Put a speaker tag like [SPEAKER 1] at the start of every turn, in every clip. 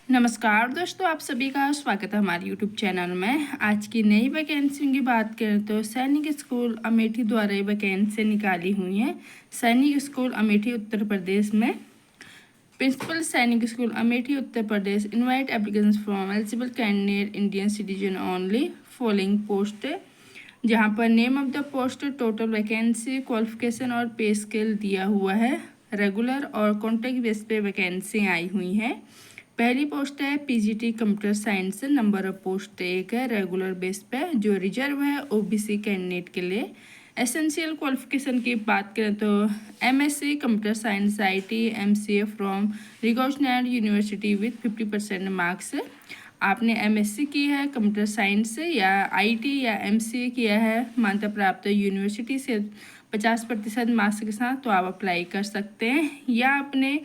[SPEAKER 1] नमस्कार दोस्तों, आप सभी का स्वागत है हमारे यूट्यूब चैनल में। आज की नई वैकेंसियों की बात करें तो सैनिक स्कूल अमेठी द्वारा ये वैकेंसी निकाली हुई हैं। सैनिक स्कूल अमेठी उत्तर प्रदेश में प्रिंसिपल सैनिक school Amethi Uttar Pradesh invite applications from eligible candidate Indian citizen only following post, जहाँ पर name of the post, total vacancy, qualification और पे स्केल दिया हुआ है। रेगुलर और कॉन्ट्रैक्ट बेस पे वैकेंसी आई हुई हैं। पहली पोस्ट है PGT computer science, number of post 1 है रेगुलर बेस पे, जो रिजर्व है ओबीसी कैंडिडेट के लिए। एसेंशियल क्वालिफिकेशन की बात करें तो MSc computer science IT MCA from recognised university with 50% marks. आपने एमएससी की है कंप्यूटर साइंस से या आईटी या एमसीए किया है मान्यता प्राप्त यूनिवर्सिटी से 50% मार्क्स के साथ, तो आप अप्लाई कर सकते हैं। या आपने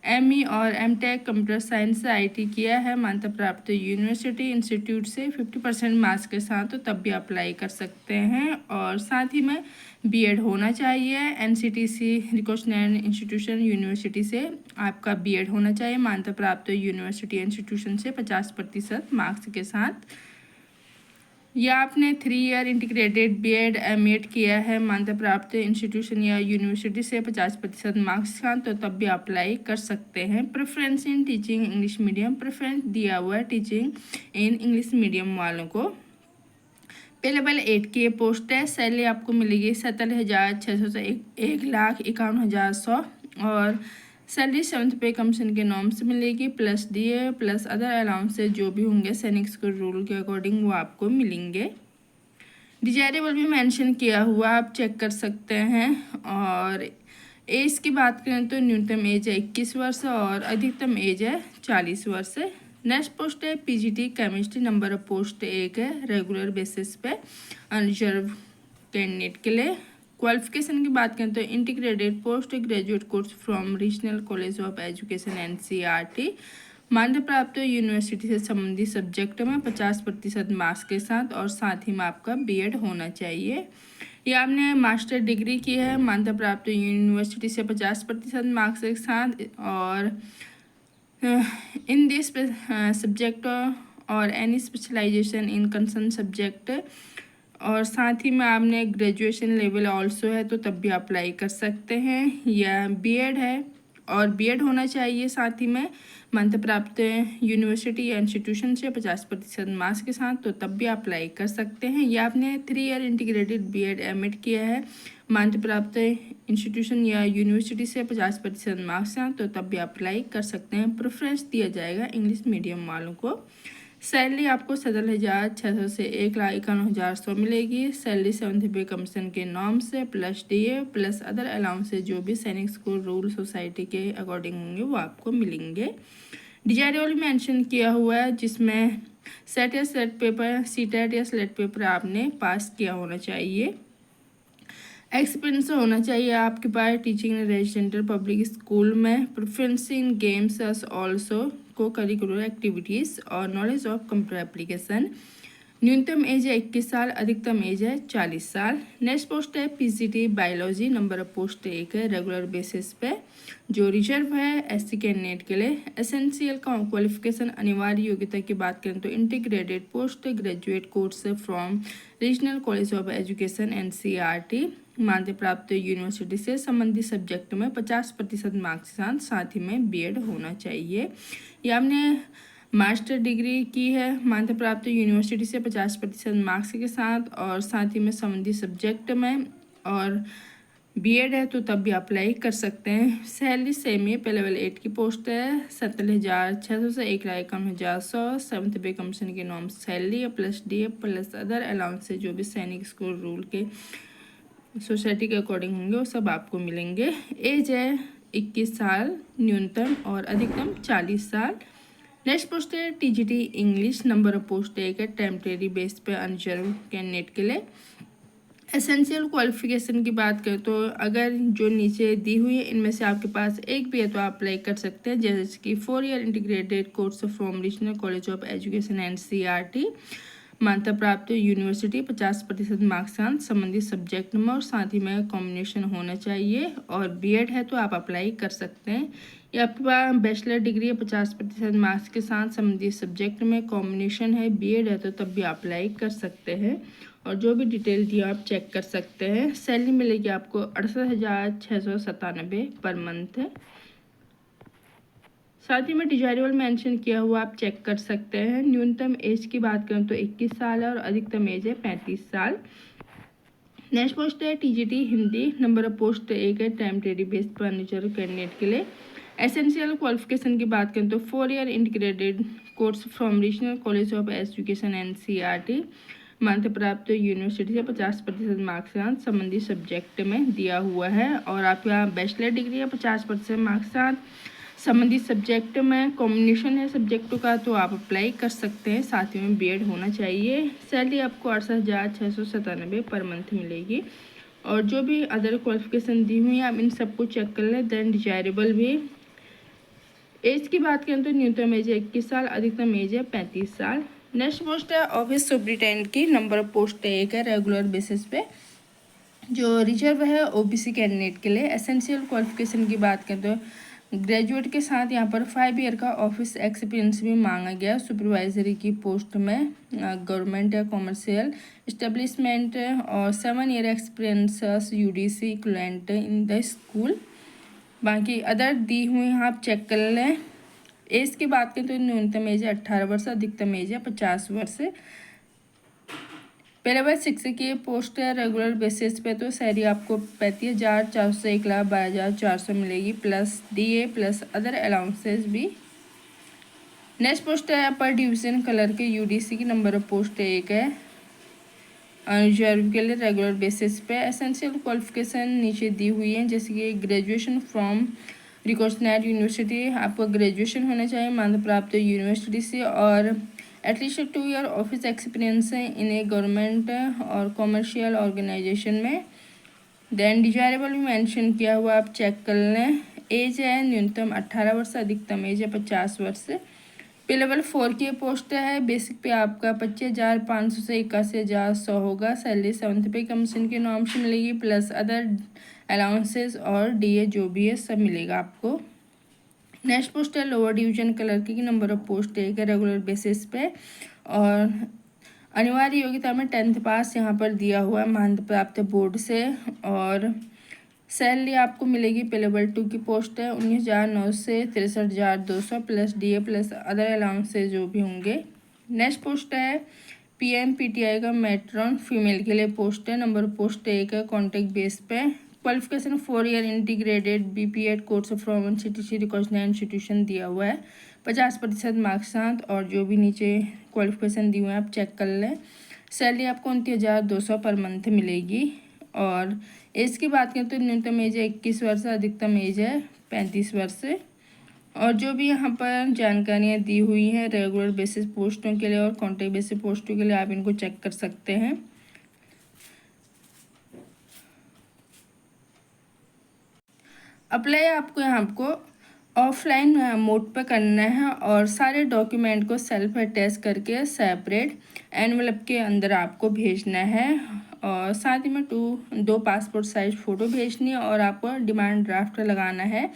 [SPEAKER 1] एमई और एमटेक कंप्यूटर साइंस से आईटी किया है मान्यता प्राप्त यूनिवर्सिटी इंस्टीट्यूट से 50% मार्क्स के साथ, तो तब भी अप्लाई कर सकते हैं। और साथ ही में बीएड होना चाहिए, एनसीटीसी रिकॉग्नाइज्ड इंस्टीट्यूशन यूनिवर्सिटी से आपका बीएड होना चाहिए मान्यता प्राप्त यूनिवर्सिटी इंस्टीट्यूशन से 50% मार्क्स के साथ। या आपने 3 ईयर इंटीग्रेटेड बीएड एमएड किया है मान्यता प्राप्त इंस्टीट्यूशन या यूनिवर्सिटी से 50% मार्क्स का, तो तब भी अप्लाई कर सकते हैं। Preference in teaching English medium, preference दिया हुआ है टीचिंग इन इंग्लिश मीडियम वालों को। पे लेवल 8 की ये पोस्ट है। सैलरी आपको मिलेगी 17,600 से 1,51,100 और सैलरी 7th पे कमीशन के नॉर्म से मिलेगी, plus DA plus other allowance जो भी होंगे सैनिक स्कूल रूल के अकॉर्डिंग वो आपको मिलेंगे। डिजायरेबल भी मेंशन किया हुआ, आप चेक कर सकते हैं। और एज की बात करें तो न्यूनतम एज है 21 वर्ष और अधिकतम एज है 40 वर्ष। नेक्स्ट पोस्ट है PGT chemistry, number of post 1 है रेगुलर बेसिस पे अनरिजर्व कैंडिडेट के लिए। क्वालिफिकेशन की बात करें तो integrated post graduate course from regional college of education NCERT, मान्यता प्राप्त यूनिवर्सिटी से संबंधित सब्जेक्ट में 50% मार्क्स के साथ, और साथ ही में आपका बीएड होना चाहिए। या आपने मास्टर डिग्री की है मान्यता प्राप्त यूनिवर्सिटी से 50% मार्क्स के साथ, और इन दिस सब्जेक्ट और any specialisation in concern subject, और साथ ही में आपने ग्रेजुएशन लेवल ऑल्सो है, तो तब भी अप्लाई कर सकते हैं। या बीएड है और बीएड होना चाहिए साथ ही में मान्यता प्राप्त यूनिवर्सिटी या इंस्टीट्यूशन से 50% मार्क्स के साथ, तो तब भी अप्लाई कर सकते हैं। या आपने 3 ईयर इंटीग्रेटेड बीएड एमएड किया है मान्यता प्राप्त इंस्टीट्यूशन या यूनिवर्सिटी से 50% मार्क्स हैं, तो तब भी अप्लाई कर सकते हैं। प्रेफरेंस दिया जाएगा इंग्लिश मीडियम वालों को। सैलरी आपको 17,600 से 1,51,100 मिलेगी। सैलरी 7th पे कमीशन के नॉर्म से plus DA plus other allowance जो भी सैनिक स्कूल रूल सोसाइटी के अकॉर्डिंग होंगे वो आपको मिलेंगे। डिजायरेबल मेंशन किया हुआ है, जिसमें सेट या सेट पेपर, सीटेट या स्लेट पेपर आपने पास किया होना चाहिए। एक्सपीरियंस होना चाहिए आपके पास teaching in residential public school में, preference in games as also co-curricular activities और नॉलेज ऑफ कंप्यूटर एप्लीकेशन। न्यूनतम एज है 21 साल, अधिकतम एज है 40 साल। नेक्स्ट पोस्ट है PGT biology, number of post 1 है रेगुलर बेसिस पे, जो रिजर्व है एससी कैंडिडेट के लिए। एसेंशियल क्वालिफिकेशन अनिवार्य योग्यता की बात करें तो integrated post graduate course from regional college of education NCERT, मान्यता प्राप्त यूनिवर्सिटी से संबंधित सब्जेक्ट में 50% मार्क्स के साथ, साथ ही में बीएड होना चाहिए। या आपने मास्टर डिग्री की है मान्यता प्राप्त यूनिवर्सिटी से 50% मार्क्स के साथ, और साथ ही में संबंधित सब्जेक्ट में, और बीएड है तो तब भी अप्लाई कर सकते हैं। सैलरी सेम है, पे लेवल 8 की पोस्ट है। 17,600 से 1,51,100। 7th पे कमीशन के नॉर्म सैलरी है plus DA plus other allowance जो भी सैनिक स्कूल रूल के सोसाइटी के अकॉर्डिंग होंगे वो सब आपको मिलेंगे। एज है 21 साल न्यूनतम और अधिकतम 40 साल। नेक्स्ट पोस्ट है TGT English, number of post 1 है टेम्परेरी बेस पे अनरिजर्व कैंडिडेट के लिए। एसेंशियल क्वालिफिकेशन की बात करें तो अगर जो नीचे दी हुई है इनमें से आपके पास एक भी है तो आप अप्लाई कर सकते हैं, जैसे कि 4 year integrated course from regional college of education NCERT, मान्यता प्राप्त यूनिवर्सिटी 50% मार्क्सांक संबंधित सब्जेक्ट में और साथ ही में कॉम्बिनेशन होना चाहिए। और बीएड है तो आप अप्लाई कर सकते हैं। या आपके पास बैचलर डिग्री है 50% मार्क्स के साथ संबंधित सब्जेक्ट में कॉम्बिनेशन है, बीएड है तो तब भी आप अप्लाई कर सकते हैं। और जो भी डिटेल दिया आप चेक कर सकते हैं। सैलरी मिलेगी आपको 68,697 पर मंथ है। साथ ही में डिजायरेबल मेंशन किया हुआ आप चेक कर सकते हैं। न्यूनतम एज की बात करें तो 21 साल है और अधिकतम एज है 35 साल। नेक्स्ट पोस्ट है TGT Hindi, number of post 1 है, टेम्परेरी बेस्ड पर नेचुरल कैंडिडेट के लिए। एसेंशियल क्वालिफिकेशन की बात करें तो 4 year integrated course from regional college of education NCERT, मान्यता प्राप्त यूनिवर्सिटी से 50% मार्क्स संबंधित सब्जेक्ट में दिया हुआ है। और आपके यहाँ बैचलर डिग्री है 50% मार्क्स संबंधित सब्जेक्ट में कॉम्बिनेशन है सब्जेक्टों का तो आप अप्लाई कर सकते हैं। साथ ही में बीएड होना चाहिए। सैलरी आपको 68,697 पर मंथ मिलेगी। और जो भी अदर क्वालिफिकेशन दी हुई है आप इन सबको चेक कर लें। देन डिजायरेबल भी। एज की बात करें तो न्यूनतम एज है 21 साल, अधिकतम एज है 35 साल। नेक्स्ट पोस्ट है ऑफिस सुपरिटेंडेंट की, नंबर ऑफ पोस्ट 1 है, रेगुलर बेसिस पे जो रिजर्व है ओबीसी कैंडिडेट के लिए। एसेंशियल क्वालिफिकेशन की बात करें तो ग्रेजुएट के साथ यहाँ पर 5 ईयर का ऑफिस एक्सपीरियंस भी मांगा गया सुपरवाइजरी की पोस्ट में, गवर्नमेंट या कॉमर्शियल इस्टेब्लिशमेंट, और 7 year experience UDC equivalent in the school. बाकी अदर दी हुई आप चेक कर लें। एज की बात करें तो न्यूनतम एज है 18 वर्ष, अधिकतम एज है 50 वर्ष। पे लेवल 6 की पोस्ट है रेगुलर बेसिस पे तो सैलरी आपको 35,400 से 1,22,400 मिलेगी, plus DA plus other allowances भी। नेक्स्ट पोस्ट है अपर डिवीजन कलर के यूडीसी की, नंबर ऑफ पोस्ट 1 है, रिजर्व के लिए रेगुलर बेसिस पे। एसेंशियल क्वालिफिकेशन नीचे दी हुई है जैसे कि ग्रेजुएशन फ्रॉम रिकॉग्नाइज्ड यूनिवर्सिटी, आपको ग्रेजुएशन होना चाहिए मान्यता प्राप्त यूनिवर्सिटी से, और एटलीस्ट 2 ईयर ऑफिस एक्सपीरियंस है इन ए गवर्नमेंट और कॉमर्शियल ऑर्गेनाइजेशन में। देन डिजायरेबल भी मेंशन किया हुआ आप चेक कर लें। एज है न्यूनतम 18 वर्ष, अधिकतम एज है 50 वर्ष। पे लेवल 4 की पोस्ट है, बेसिक पे आपका 25,500 से 81,100 होगा। सैलरी 7th पे कमीशन के नॉर्म से मिलेगी, प्लस अदर अलाउंसेस और डीए जो भी है सब मिलेगा आपको। नेक्स्ट पोस्ट है लोअर डिवीजन कलर की, नंबर ऑफ पोस्ट 1 है, रेगुलर बेसिस पे, और अनिवार्य योग्यता में 10th पास यहाँ पर दिया हुआ है मान्यता प्राप्त बोर्ड से। और सैलरी आपको मिलेगी पे लेवल 2 की पोस्ट है 19,900 से 63,200, plus DA plus other allowance से जो भी होंगे। नेक्स्ट पोस्ट है पीएमपीटीआई का मेट्रॉन, फीमेल के लिए पोस्ट है, नंबर पोस्ट 1 है, कॉन्ट्रैक्ट बेस पे। Qualification 4 year integrated BPEd course from CTC recognised institution दिया हुआ है, 50% मार्क्स साथ। और जो भी नीचे क्वालिफिकेशन दी हुई है आप चेक कर लें। सैलरी आपको 29,200 पर मंथ मिलेगी। और एज की बात करें तो न्यूनतम एज है 21 वर्ष, अधिकतम एज है 35 वर्ष। और जो भी यहाँ पर जानकारियाँ दी हुई हैं रेगुलर बेसिस पोस्टों के लिए और कॉन्ट्रैक्ट बेसिस पोस्टों के लिए आप इनको चेक कर सकते हैं। अप्लाई आपको यहाँ को ऑफलाइन मोड पर करना है और सारे डॉक्यूमेंट को सेल्फ अटैच करके सेपरेट एनवलप के अंदर आपको भेजना है। और साथ ही में 2 पासपोर्ट साइज फ़ोटो भेजनी है। और आपको डिमांड ड्राफ्ट लगाना है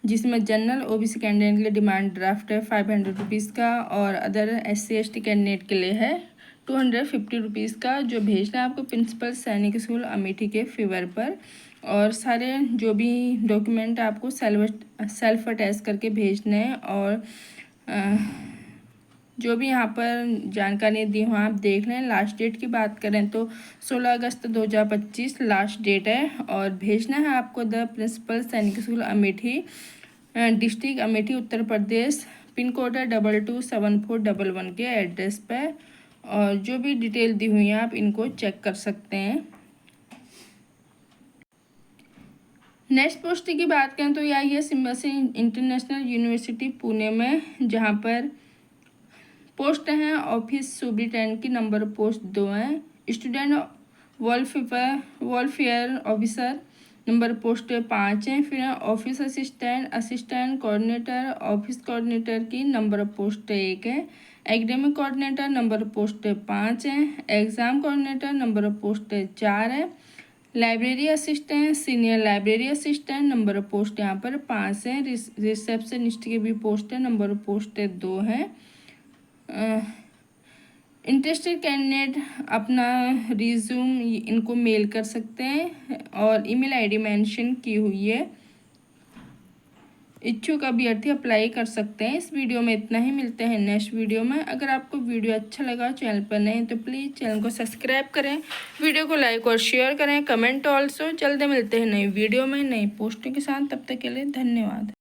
[SPEAKER 1] जिसमें जनरल ओबीसी कैंडिडेट के लिए डिमांड ड्राफ्ट है 500 रुपीज़ का, और अदर SC/ST कैंडिडेट के लिए है 250 रुपीज़ का, जो भेजना है आपको प्रिंसिपल सैनिक स्कूल अमेठी के फेवर पर। और सारे जो भी डॉक्यूमेंट आपको सेल्फ अटैच करके भेजने हैं। और जो भी यहाँ पर जानकारी दी हुई आप देख लें। लास्ट डेट की बात करें तो 16 अगस्त 2025 लास्ट डेट है। और भेजना है आपको द प्रिंसिपल सैनिक school Amethi, district Amethi Uttar Pradesh, pin code है 227411 के एड्रेस पे। और जो भी डिटेल दी हुई है आप इनको चेक कर सकते हैं। नेक्स्ट पोस्ट की बात करें तो यह है सिम्बासी इंटरनेशनल यूनिवर्सिटी पुणे में, जहां पर पोस्ट हैं ऑफिस सुपरिटेंडेंट की, नंबर पोस्ट 2 हैं। Student welfare officer, number post 5 है। फिर office assistant, assistant coordinator, office coordinator की नंबर पोस्ट 1 है। एकेडमिक कोऑर्डिनेटर नंबर पोस्ट 5 है। एग्ज़ाम कोऑर्डिनेटर नंबर पोस्ट 4 है। Library assistant, senior library assistant number post यहाँ पर 5 है। रिसेप्शनिस्ट की भी पोस्ट है, नंबर पोस्ट 2 है। इंटरेस्टेड कैंडिडेट अपना रिज्यूम इनको मेल कर सकते हैं और ईमेल आईडी मेंशन की हुई है। इच्छुक अभ्यर्थी अप्लाई कर सकते हैं। इस वीडियो में इतना ही, मिलते हैं नेक्स्ट वीडियो में। अगर आपको वीडियो अच्छा लगा, चैनल पर नए तो प्लीज़ चैनल को सब्सक्राइब करें, वीडियो को लाइक और शेयर करें, कमेंट ऑल्सो। जल्दी मिलते हैं नई वीडियो में नई पोस्टों के साथ, तब तक के लिए धन्यवाद।